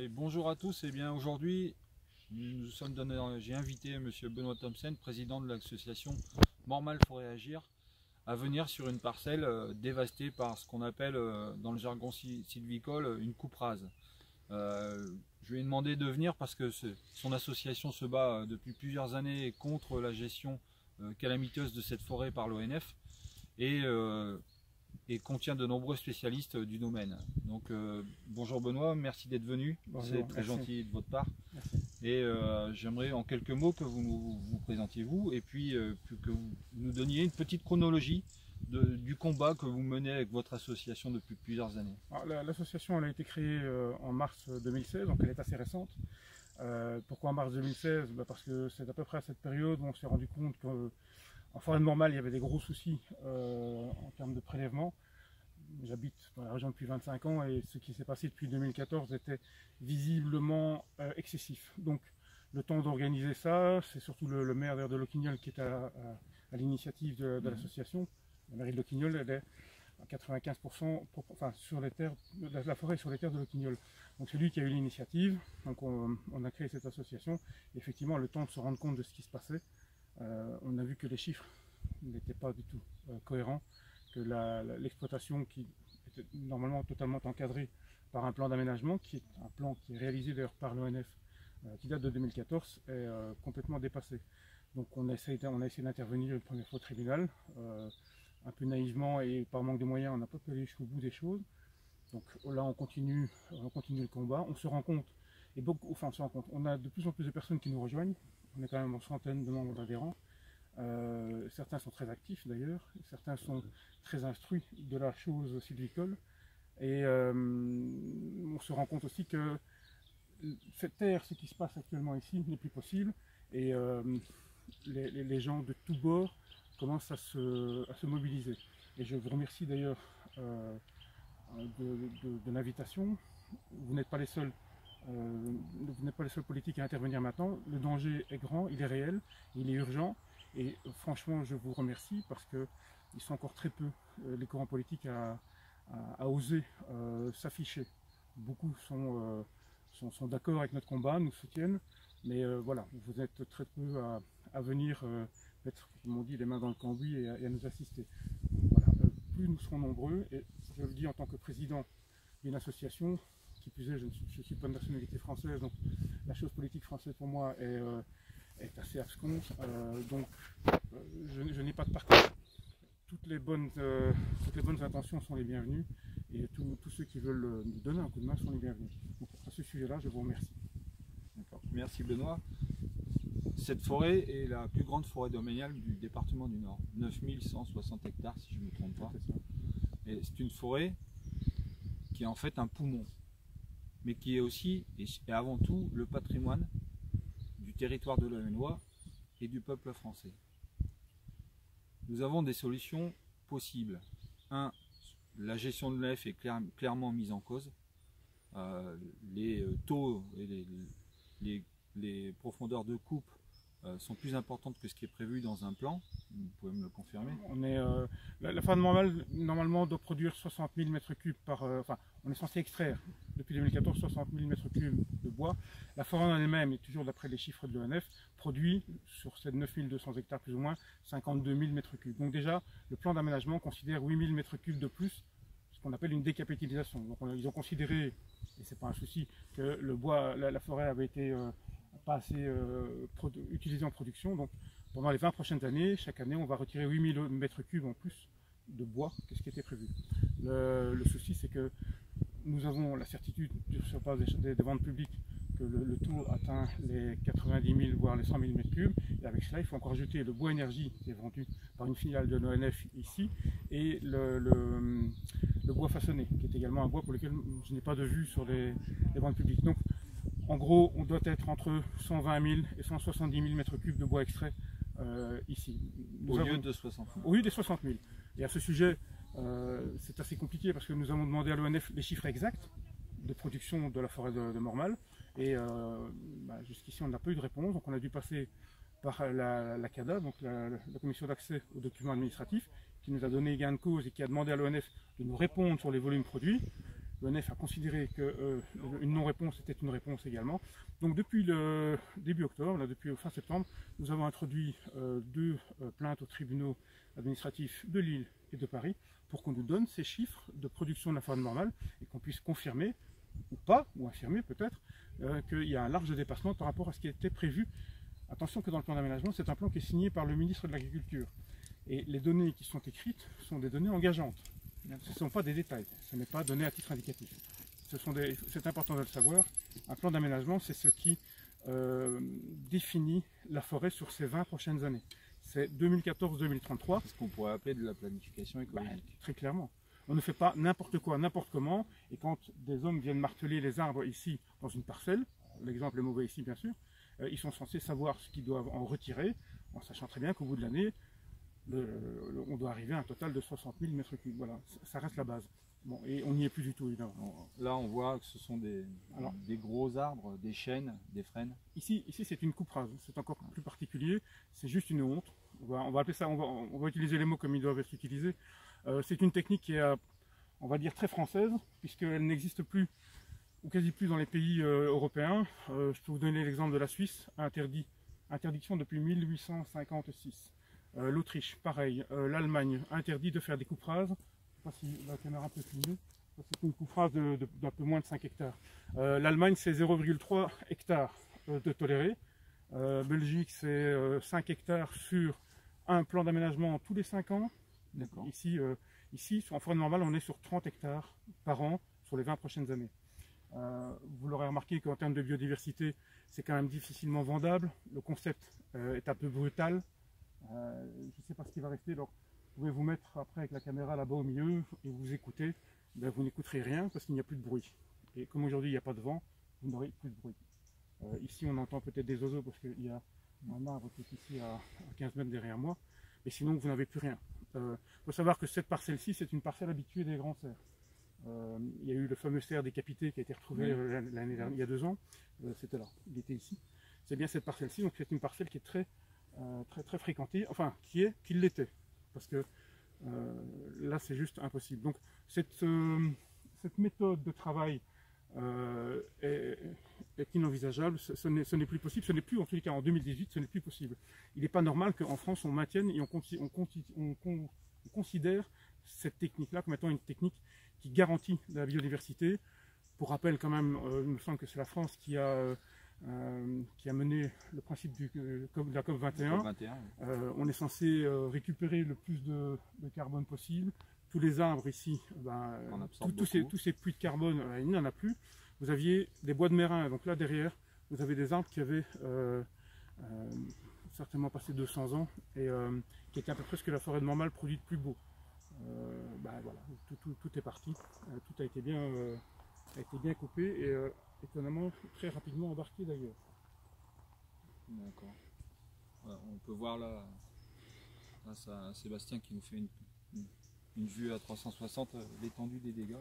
Et bonjour à tous, et bien aujourd'hui j'ai invité M. Benoît Thomsen, président de l'association Mormal Forêt Agir, à venir sur une parcelle dévastée par ce qu'on appelle dans le jargon sylvicole une coupe rase. Je lui ai demandé de venir parce que son association se bat depuis plusieurs années contre la gestion calamiteuse de cette forêt par l'ONF et contient de nombreux spécialistes du domaine. Donc bonjour Benoît, merci d'être venu, c'est très gentil de votre part. Merci. Et j'aimerais en quelques mots que vous vous présentiez vous et puis que vous nous donniez une petite chronologie du combat que vous menez avec votre association depuis plusieurs années. L'association a été créée en mars 2016, donc elle est assez récente. Pourquoi en mars 2016? Parce que c'est à peu près à cette période où on s'est rendu compte qu'en forêt de Mormal, il y avait des gros soucis en termes de prélèvement. J'habite dans la région depuis 25 ans et ce qui s'est passé depuis 2014 était visiblement excessif. Donc le temps d'organiser ça, c'est surtout le maire de Loquignol qui est à l'initiative de l'association. La mairie de Loquignol, elle est à 95% sur les terres, la forêt sur les terres de Loquignol. Donc c'est lui qui a eu l'initiative, donc on a créé cette association. Et effectivement, le temps de se rendre compte de ce qui se passait, on a vu que les chiffres n'étaient pas du tout cohérents, que l'exploitation qui était normalement totalement encadrée par un plan d'aménagement, qui est un plan qui est réalisé d'ailleurs par l'ONF, qui date de 2014, est complètement dépassé. Donc on a essayé d'intervenir une première fois au tribunal, un peu naïvement et par manque de moyens, on n'a pas pu aller jusqu'au bout des choses. Donc là on continue le combat, on se rend compte, on a de plus en plus de personnes qui nous rejoignent, on est quand même en centaines de membres adhérents. Certains sont très actifs d'ailleurs, certains sont très instruits de la chose sylvicole et on se rend compte aussi que cette terre, ce qui se passe actuellement ici n'est plus possible et les gens de tous bords commencent à se mobiliser. Et je vous remercie d'ailleurs de l'invitation. Vous n'êtes pas les seuls. Vous n'êtes pas les seuls politiques à intervenir maintenant. Le danger est grand, il est réel, il est urgent. Et franchement, je vous remercie parce qu'ils sont encore très peu, les courants politiques, à oser s'afficher. Beaucoup sont d'accord avec notre combat, nous soutiennent, mais voilà, vous êtes très peu à venir mettre, comme on dit, les mains dans le cambouis et à nous assister. Voilà. Plus nous serons nombreux, et je le dis en tant que président d'une association, qui plus est, je ne suis pas de nationalité française, donc la chose politique française pour moi est assez absconce, donc je n'ai pas de parti. Toutes les bonnes intentions sont les bienvenues et tous ceux qui veulent nous donner un coup de main sont les bienvenus. Donc à ce sujet-là, je vous remercie. Merci Benoît. Cette forêt est la plus grande forêt domaniale du département du Nord, 9160 hectares si je ne me trompe pas. Et c'est une forêt qui est en fait un poumon, mais qui est aussi et avant tout le patrimoine du territoire de l'Hainaut et du peuple français. Nous avons des solutions possibles. Un, la gestion de l'EF est clairement mise en cause. Les taux et les profondeurs de coupe sont plus importantes que ce qui est prévu dans un plan. Vous pouvez me le confirmer? La forêt de Mormal, normalement, doit produire 60 000 m3 par... on est censé extraire, depuis 2014, 60 000 m3 de bois. La forêt en elle-même, et toujours d'après les chiffres de l'ONF, produit, sur ces 9 200 hectares plus ou moins, 52 000 m3. Donc déjà, le plan d'aménagement considère 8 000 m3 de plus, ce qu'on appelle une décapitalisation. Donc ils ont considéré, et c'est pas un souci, que le bois, la forêt avait été pas assez utilisée en production. Donc pendant les 20 prochaines années, chaque année, on va retirer 8 000 m3 en plus de bois que ce qui était prévu. Le souci, c'est que nous avons la certitude, sur base des ventes publiques, que le taux atteint les 90 000 voire les 100 000 m3. Et avec cela, il faut encore ajouter le bois énergie qui est vendu par une filiale de l'ONF ici et le bois façonné, qui est également un bois pour lequel je n'ai pas de vue sur les ventes publiques. Donc, en gros, on doit être entre 120 000 et 170 000 m3 de bois extrait ici. Au lieu de 60 000. Au lieu des 60 000. Et à ce sujet, c'est assez compliqué parce que nous avons demandé à l'ONF les chiffres exacts de production de la forêt de Mormal. Et jusqu'ici, on n'a pas eu de réponse. Donc, on a dû passer par la CADA, donc la commission d'accès aux documents administratifs, qui nous a donné gain de cause et qui a demandé à l'ONF de nous répondre sur les volumes produits. l'ONF a considéré qu'une non-réponse était une réponse également. Donc depuis le début octobre, là, depuis fin septembre, nous avons introduit 2 plaintes aux tribunaux administratifs de Lille et de Paris pour qu'on nous donne ces chiffres de production de la faune normale et qu'on puisse confirmer, ou pas, ou infirmer peut-être, qu'il y a un large dépassement par rapport à ce qui était prévu. Attention que dans le plan d'aménagement, c'est un plan qui est signé par le ministre de l'Agriculture. Et les données qui sont écrites sont des données engageantes. Ce ne sont pas des détails, ce n'est pas donné à titre indicatif. C'est important de le savoir. Un plan d'aménagement, c'est ce qui définit la forêt sur ces 20 prochaines années. C'est 2014-2033. C'est ce qu'on pourrait appeler de la planification écologique. Très clairement. On ne fait pas n'importe quoi, n'importe comment. Et quand des hommes viennent marteler les arbres ici, dans une parcelle, l'exemple est mauvais ici bien sûr, ils sont censés savoir ce qu'ils doivent en retirer, en sachant très bien qu'au bout de l'année, on doit arriver à un total de 60 000 mètres cubes. Voilà, ça reste la base. Bon, et on n'y est plus du tout, évidemment. Là, on voit que ce sont des gros arbres, des chênes, des frênes. Ici c'est une coupe rase. C'est encore plus particulier. C'est juste une honte. On va appeler ça, on va utiliser les mots comme ils doivent être utilisés. C'est une technique qui est, on va dire, très française, puisqu'elle n'existe plus, ou quasi plus dans les pays européens. Je peux vous donner l'exemple de la Suisse, interdiction depuis 1856. L'Autriche, pareil. L'Allemagne, interdit de faire des coupes rases. Je ne sais pas si la caméra peut filmer. C'est une coupe rase d'un peu moins de 5 hectares. L'Allemagne, c'est 0,3 hectares de toléré. Belgique, c'est 5 hectares sur un plan d'aménagement tous les 5 ans. Ici, en forêt normale, on est sur 30 hectares par an sur les 20 prochaines années. Vous l'aurez remarqué qu'en termes de biodiversité, c'est quand même difficilement vendable. Le concept est un peu brutal. Je ne sais pas ce qui va rester. Donc, vous pouvez vous mettre après avec la caméra là-bas au milieu et vous écoutez. Ben, vous n'écouterez rien parce qu'il n'y a plus de bruit. Et comme aujourd'hui il n'y a pas de vent, vous n'aurez plus de bruit. Ici on entend peut-être des oiseaux parce qu'il y a un arbre qui est ici à 15 mètres derrière moi. Et sinon vous n'avez plus rien. Il faut savoir que cette parcelle-ci c'est une parcelle habituée des grands cerfs. Il y a eu le fameux cerf décapité qui a été retrouvé l'année dernière, il y a 2 ans. C'était là, il était ici. C'est bien cette parcelle-ci, donc c'est une parcelle qui est très fréquentée, enfin qui l'était. Parce que là c'est juste impossible. Donc cette méthode de travail est inenvisageable, ce n'est plus possible, ce n'est plus en tous les cas en 2018, ce n'est plus possible. Il n'est pas normal qu'en France on maintienne et on considère cette technique-là comme étant une technique qui garantit la biodiversité. Pour rappel quand même, il me semble que c'est la France qui a mené le principe de la COP21. On est censé récupérer le plus de carbone possible. Tous les arbres ici, tous ces puits de carbone, il n'y en a plus. Vous aviez des bois de mérins, donc là derrière, vous avez des arbres qui avaient certainement passé 200 ans et qui étaient à peu près ce que la forêt normale produit de plus beau. Voilà, tout est parti, tout a été bien coupé et étonnamment très rapidement embarqué d'ailleurs. D'accord. Voilà, on peut voir là ça, Sébastien qui nous fait une vue à 360, l'étendue des dégâts.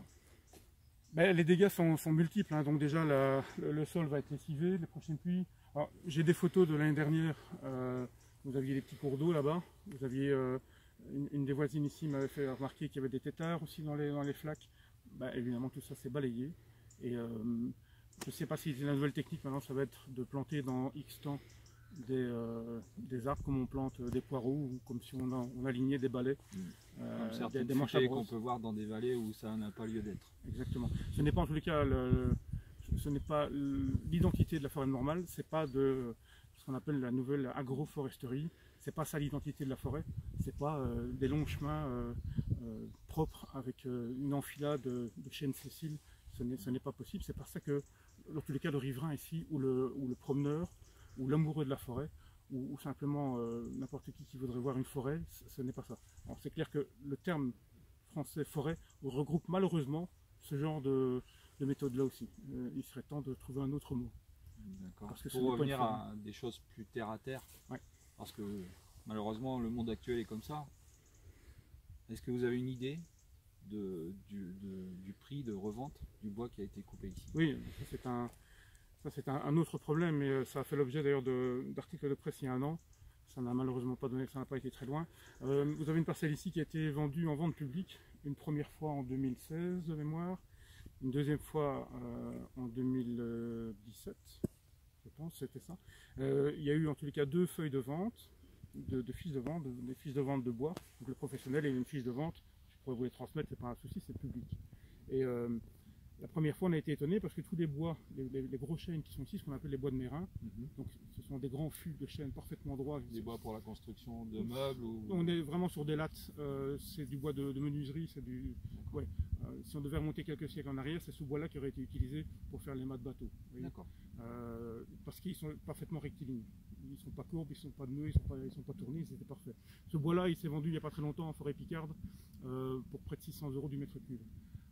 Les dégâts sont multiples, hein. Donc déjà le sol va être lessivé, les prochaines pluies. J'ai des photos de l'année dernière, vous aviez les petits cours d'eau là-bas, vous aviez une des voisines ici m'avait fait remarquer qu'il y avait des têtards aussi dans les flaques. Évidemment tout ça c'est balayé. Et je ne sais pas si la nouvelle technique maintenant ça va être de planter dans X temps des arbres comme on plante des poireaux ou comme si on alignait des balais. Des manches à brosse qu'on peut voir dans des vallées où ça n'a pas lieu d'être. Exactement. Ce n'est pas en tous les cas ce n'est pas l'identité de la forêt normale, c'est pas de ce qu'on appelle la nouvelle agroforesterie. C'est pas ça l'identité de la forêt. C'est pas des longs chemins propres avec une enfilade de chênes sessiles. Ce n'est pas possible. C'est par ça que, dans tous les cas, le riverain ici, ou le promeneur, ou l'amoureux de la forêt, ou simplement n'importe qui voudrait voir une forêt, ce n'est pas ça. Alors c'est clair que le terme français forêt regroupe malheureusement ce genre de méthode là aussi. Il serait temps de trouver un autre mot. D'accord. Pour revenir à des choses plus terre à terre, parce que malheureusement le monde actuel est comme ça, est-ce que vous avez une idée du prix de revente du bois qui a été coupé ici? Oui, ça c'est un autre problème, mais ça a fait l'objet d'ailleurs d'articles de presse il y a 1 an. Ça n'a malheureusement pas donné, ça n'a pas été très loin. Vous avez une parcelle ici qui a été vendue en vente publique une première fois en 2016 de mémoire. une deuxième fois en 2017, je pense, c'était ça. Il y a eu en tous les cas 2 feuilles de vente, de fiches de vente, des fiches de vente de bois. Donc le professionnel et une fiche de vente, je pourrais vous les transmettre, c'est pas un souci, c'est public. Et la première fois, on a été étonné parce que tous les bois, les gros chênes qui sont ici, ce qu'on appelle les bois de Mérin, donc ce sont des grands fûts de chêne parfaitement droits. Des bois pour la construction de meubles ou... On est vraiment sur des lattes, c'est du bois de menuiserie, c'est du... Ouais. Si on devait remonter quelques siècles en arrière, c'est ce bois-là qui aurait été utilisé pour faire les mâts de bateau. D'accord. Parce qu'ils sont parfaitement rectilignes. Ils ne sont pas courbes, ils ne sont pas de nœuds, ils ne sont pas tournés, c'était parfait. Ce bois-là, il s'est vendu il n'y a pas très longtemps en forêt picarde pour près de 600 € du mètre cube.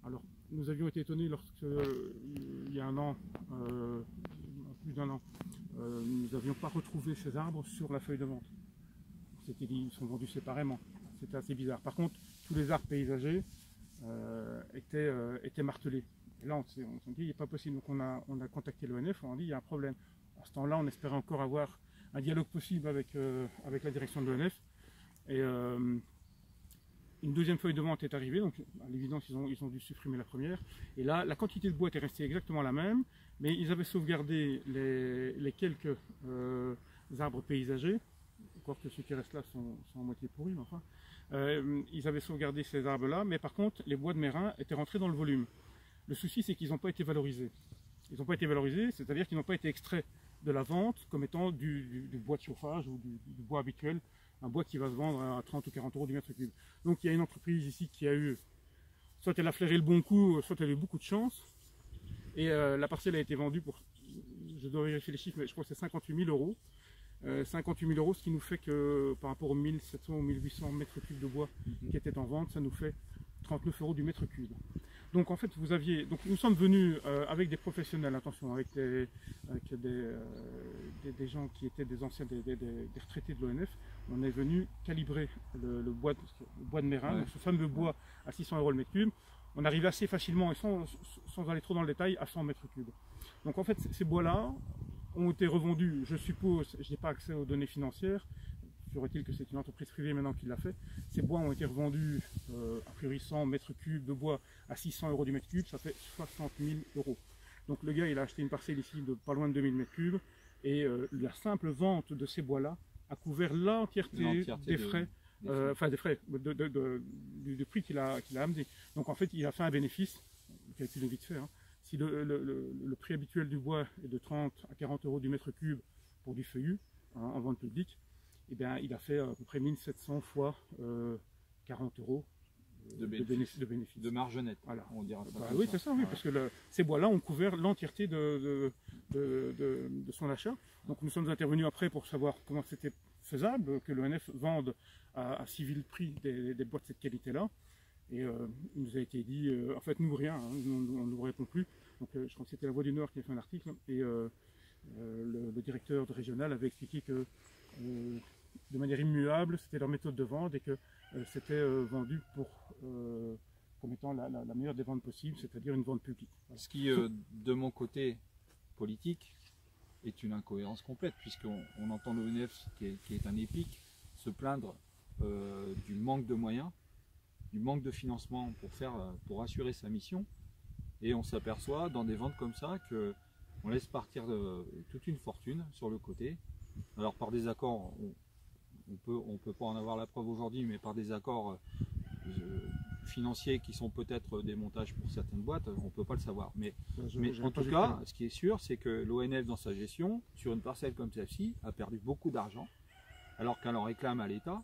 Alors, nous avions été étonnés lorsque, il y a un an, plus d'un an, nous n'avions pas retrouvé ces arbres sur la feuille de vente. Ils sont vendus séparément. C'était assez bizarre. Par contre, tous les arbres paysagers étaient martelés. Et là, on s'est dit, il n'est pas possible. Donc, on a contacté l'ONF, on a dit, il y a un problème. À ce temps-là, on espérait encore avoir un dialogue possible avec la direction de l'ONF. Et une deuxième feuille de vente est arrivée, donc à l'évidence ils ont dû supprimer la première. Et là, la quantité de bois était restée exactement la même, mais ils avaient sauvegardé les quelques arbres paysagers, encore que ceux qui restent là sont à moitié pourris, mais enfin. Ils avaient sauvegardé ces arbres-là, mais par contre, les bois de Mérin étaient rentrés dans le volume. Le souci, c'est qu'ils n'ont pas été valorisés. Ils n'ont pas été valorisés, c'est-à-dire qu'ils n'ont pas été extraits de la vente comme étant du bois de chauffage ou du bois habituel, un bois qui va se vendre à 30 ou 40 € du mètre cube. Donc il y a une entreprise ici qui a eu, soit elle a flairé le bon coup, soit elle a eu beaucoup de chance, et la parcelle a été vendue pour, je dois vérifier les chiffres, mais je crois que c'est 58 000 €. 58 000 €, ce qui nous fait que par rapport aux 1700 ou 1800 mètres cubes de bois qui étaient en vente, ça nous fait 39 € du mètre cube. Donc en fait, nous sommes venus avec des professionnels, attention, avec des gens qui étaient des anciens, des retraités de l'ONF. On est venu calibrer le bois de Mérin, donc ce fameux bois à 600 € le mètre cube. On arrivait assez facilement, et sans aller trop dans le détail, à 100 mètres cubes. Donc en fait, ces bois-là ont été revendus, je suppose, je n'ai pas accès aux données financières, Ferait-il que c'est une entreprise privée maintenant qui l'a fait. Ces bois ont été revendus a priori 100 mètres cubes de bois à 600 € du mètre cube, ça fait 60 000 €. Donc le gars il a acheté une parcelle ici de pas loin de 2000 mètres cubes et la simple vente de ces bois là a couvert l'entièreté des frais, du prix qu'il a amené. Donc en fait il a fait un bénéfice, calcul vite fait, hein. Si le prix habituel du bois est de 30 à 40 € du mètre cube pour du feuillu, hein, en vente publique, eh bien, il a fait à peu près 1700 fois 40 € de bénéfice. De marge nette, voilà. On dira ça. Oui, c'est ça, oui, parce que ces bois-là ont couvert l'entièreté de son achat. Donc nous sommes intervenus après pour savoir comment c'était faisable que l'ONF vende à si vil prix des bois de cette qualité-là. Et il nous a été dit, en fait nous rien, hein, on ne nous répond plus. Donc je crois que c'était La Voix du Nord qui a fait un article, et le directeur régional avait expliqué que de manière immuable, c'était leur méthode de vente et que c'était vendu comme étant la meilleure des ventes possibles, c'est-à-dire une vente publique. Ce qui, de mon côté politique, est une incohérence complète, puisqu'on entend l'ONF, qui est un épique, se plaindre du manque de moyens, du manque de financement pour assurer sa mission, et on s'aperçoit dans des ventes comme ça qu'on laisse partir toute une fortune sur le côté. Alors par des accords, on peut pas en avoir la preuve aujourd'hui, mais par des accords financiers qui sont peut-être des montages pour certaines boîtes, on ne peut pas le savoir. Mais en tout cas, ce qui est sûr, c'est que l'ONF dans sa gestion, sur une parcelle comme celle-ci, a perdu beaucoup d'argent, alors qu'elle en réclame à l'État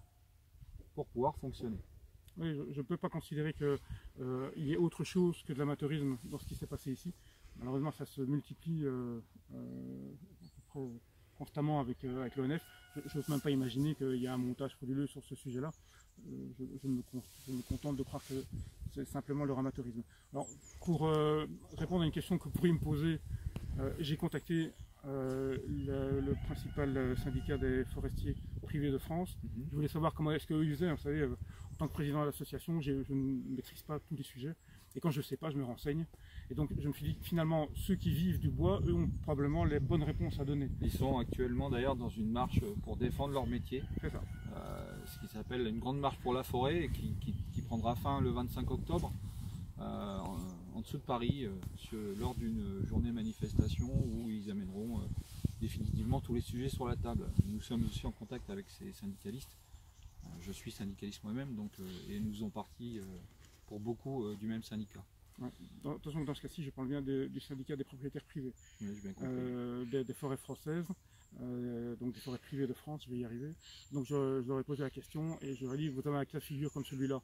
pour pouvoir fonctionner. Oui, je ne peux pas considérer qu'il y ait autre chose que de l'amateurisme dans ce qui s'est passé ici. Malheureusement, ça se multiplie constamment avec l'ONF. Je n'ose même pas imaginer qu'il y a un montage frauduleux sur ce sujet-là. Je me contente de croire que c'est simplement leur amateurisme. Alors, pour répondre à une question que vous pourriez me poser, j'ai contacté le principal syndicat des forestiers privés de France. Je voulais savoir comment est-ce qu'eux ils faisaient. Vous savez, en tant que président de l'association, je ne maîtrise pas tous les sujets. Et quand je ne sais pas, je me renseigne. Et donc je me suis dit, finalement, ceux qui vivent du bois, eux ont probablement les bonnes réponses à donner. Ils sont actuellement d'ailleurs dans une marche pour défendre leur métier. C'est ça. Ce qui s'appelle une grande marche pour la forêt, et qui prendra fin le 25 octobre en en dessous de Paris lors d'une journée manifestation où ils amèneront définitivement tous les sujets sur la table. Nous sommes aussi en contact avec ces syndicalistes. Je suis syndicaliste moi-même, donc et nous faisons partie pour beaucoup du même syndicat. Ouais. Attention, dans ce cas-ci, je parle bien du syndicat des propriétaires privés, Oui, j'ai bien compris. des forêts françaises, donc des forêts privées de France, je vais y arriver. Donc je leur ai posé la question et je leur ai dit, vous avez un cas de figure comme celui-là,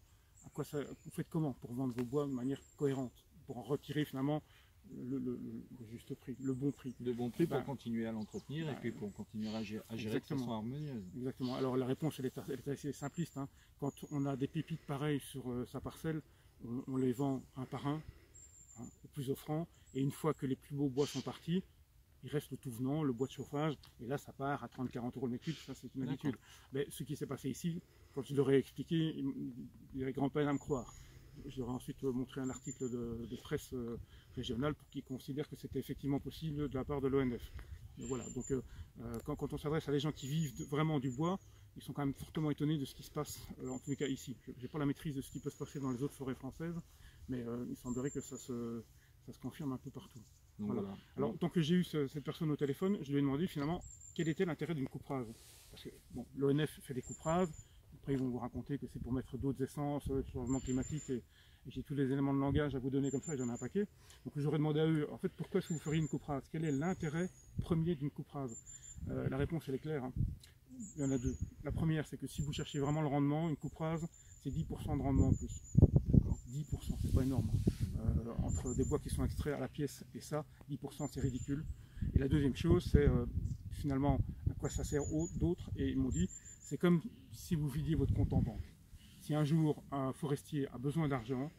vous faites comment pour vendre vos bois de manière cohérente, pour en retirer finalement le juste prix, le bon prix. De bon prix pour continuer à l'entretenir et puis pour continuer à gérer de façon harmonieuse. Exactement. Alors la réponse elle est assez simpliste. Hein. Quand on a des pépites pareilles sur sa parcelle, on les vend un par un, hein, au plus offrant, et une fois que les plus beaux bois sont partis, il reste le tout venant, le bois de chauffage, et là ça part à 30-40 € le mètre cube, ça c'est une habitude. Mais ce qui s'est passé ici, quand je leur ai expliqué, il avait grand peine à me croire. Je leur ai ensuite montré un article de presse régionale pour qu'ils considèrent que c'était effectivement possible de la part de l'ONF. Voilà, donc quand on s'adresse à des gens qui vivent vraiment du bois, ils sont quand même fortement étonnés de ce qui se passe, en tous les cas ici. Je n'ai pas la maîtrise de ce qui peut se passer dans les autres forêts françaises, mais il semblerait que ça se confirme un peu partout. Donc, voilà. voilà. Alors, tant que j'ai eu cette personne au téléphone, je lui ai demandé finalement quel était l'intérêt d'une coupe rase. Parce que bon, l'ONF fait des coupes rases, après ils vont vous raconter que c'est pour mettre d'autres essences, le changement climatique, et j'ai tous les éléments de langage à vous donner comme ça, et j'en ai un paquet. Donc j'aurais demandé à eux, en fait, pourquoi est-ce que vous feriez une coupe rase? Quel est l'intérêt premier d'une coupe rase? La réponse elle est claire, hein. Il y en a deux. La première, c'est que si vous cherchez vraiment le rendement, une coupe rase, c'est 10% de rendement en plus. 10%, c'est pas énorme. Entre des bois qui sont extraits à la pièce et ça, 10% c'est ridicule. Et la deuxième chose, c'est finalement à quoi ça sert d'autres. Et ils m'ont dit, c'est comme si vous vidiez votre compte en banque. Si un jour un forestier a besoin d'argent,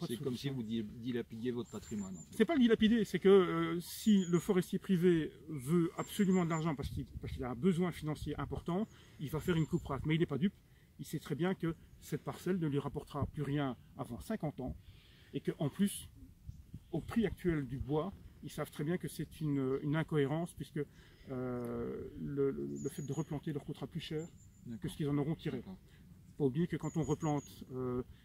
c'est comme si vous dilapidiez votre patrimoine. En fait. C'est pas le dilapider, c'est que si le forestier privé veut absolument de l'argent parce qu'il a un besoin financier important, il va faire une coupe rase. Mais il n'est pas dupe, il sait très bien que cette parcelle ne lui rapportera plus rien avant 50 ans et qu'en plus, au prix actuel du bois, ils savent très bien que c'est une incohérence puisque le fait de replanter leur coûtera plus cher que ce qu'ils en auront tiré. Pas oublier que quand on replante,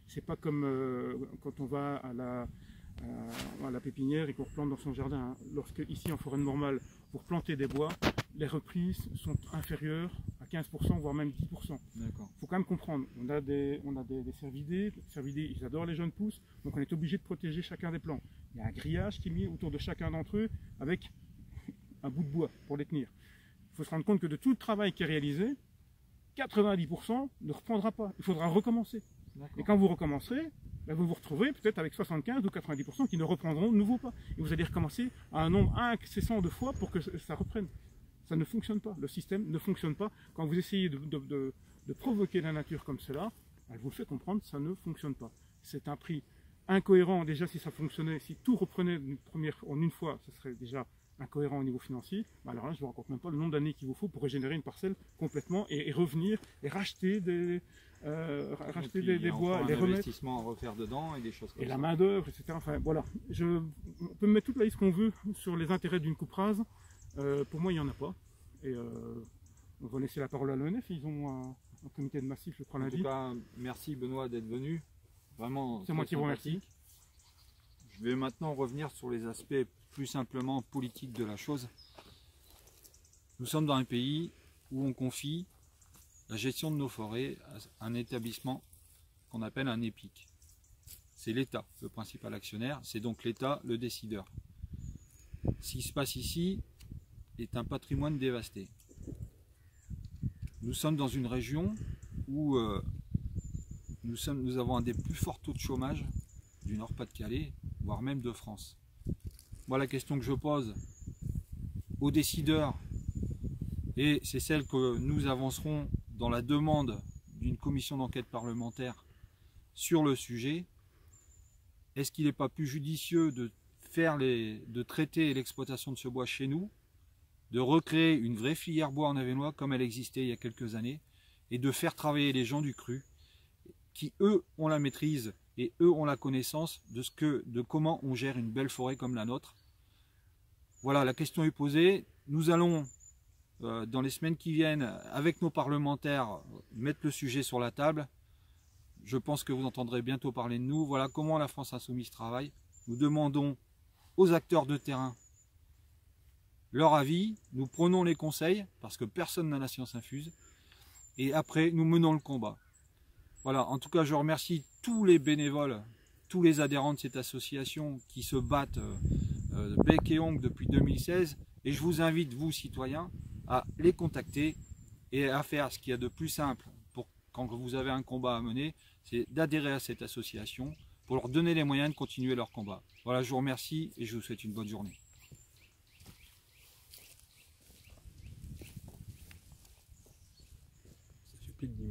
c'est pas comme quand on va à la pépinière et qu'on replante dans son jardin. Hein. Lorsque ici en forêt normale, pour planter des bois, les reprises sont inférieures à 15%, voire même 10%. Il faut quand même comprendre, on a des cervidés, ils adorent les jeunes pousses, donc on est obligé de protéger chacun des plants. Il y a un grillage qui est mis autour de chacun d'entre eux avec un bout de bois pour les tenir. Il faut se rendre compte que de tout le travail qui est réalisé, 90% ne reprendra pas, il faudra recommencer. Et quand vous recommencerez, ben vous vous retrouverez peut-être avec 75 ou 90% qui ne reprendront de nouveau pas. Et vous allez recommencer à un nombre incessant de fois pour que ça reprenne. Ça ne fonctionne pas, le système ne fonctionne pas. Quand vous essayez de provoquer la nature comme cela, elle vous fait comprendre que ça ne fonctionne pas. C'est un prix incohérent déjà si ça fonctionnait, si tout reprenait en une fois, ce serait déjà incohérent au niveau financier. Alors là, je ne vous raconte même pas le nombre d'années qu'il vous faut pour régénérer une parcelle complètement et revenir et racheter des bois, les remettre. Investissement à refaire dedans et des choses comme ça. Et la main d'œuvre, etc. Enfin voilà, on peut mettre toute la liste qu'on veut sur les intérêts d'une coupe rase. Pour moi, il n'y en a pas. Et on va laisser la parole à l'ONF. Ils ont un comité de massif, je crois, lundi. En tout cas, merci Benoît d'être venu. Vraiment, c'est moi qui vous remercie. Je vais maintenant revenir sur les aspects plus simplement politiques de la chose. Nous sommes dans un pays où on confie la gestion de nos forêts à un établissement qu'on appelle un EPIC. C'est l'État, le principal actionnaire, c'est donc l'État le décideur. Ce qui se passe ici est un patrimoine dévasté. Nous sommes dans une région où nous avons un des plus forts taux de chômage du Nord-Pas-de-Calais, voire même de France. Moi, la question que je pose aux décideurs, et c'est celle que nous avancerons dans la demande d'une commission d'enquête parlementaire sur le sujet, est-ce qu'il n'est pas plus judicieux de traiter l'exploitation de ce bois chez nous, de recréer une vraie filière bois en Avesnois comme elle existait il y a quelques années, et de faire travailler les gens du cru, qui eux ont la maîtrise et eux ont la connaissance de comment on gère une belle forêt comme la nôtre. Voilà, la question est posée. Nous allons, dans les semaines qui viennent, avec nos parlementaires, mettre le sujet sur la table. Je pense que vous entendrez bientôt parler de nous. Voilà comment la France Insoumise travaille. nous demandons aux acteurs de terrain leur avis, nous prenons les conseils, parce que personne n'a la science infuse, et après nous menons le combat. Voilà, en tout cas je remercie tous les bénévoles, tous les adhérents de cette association qui se battent bec et ongle depuis 2016, et je vous invite, vous citoyens, à les contacter et à faire ce qu'il y a de plus simple pour quand vous avez un combat à mener, c'est d'adhérer à cette association pour leur donner les moyens de continuer leur combat. Voilà, je vous remercie et je vous souhaite une bonne journée.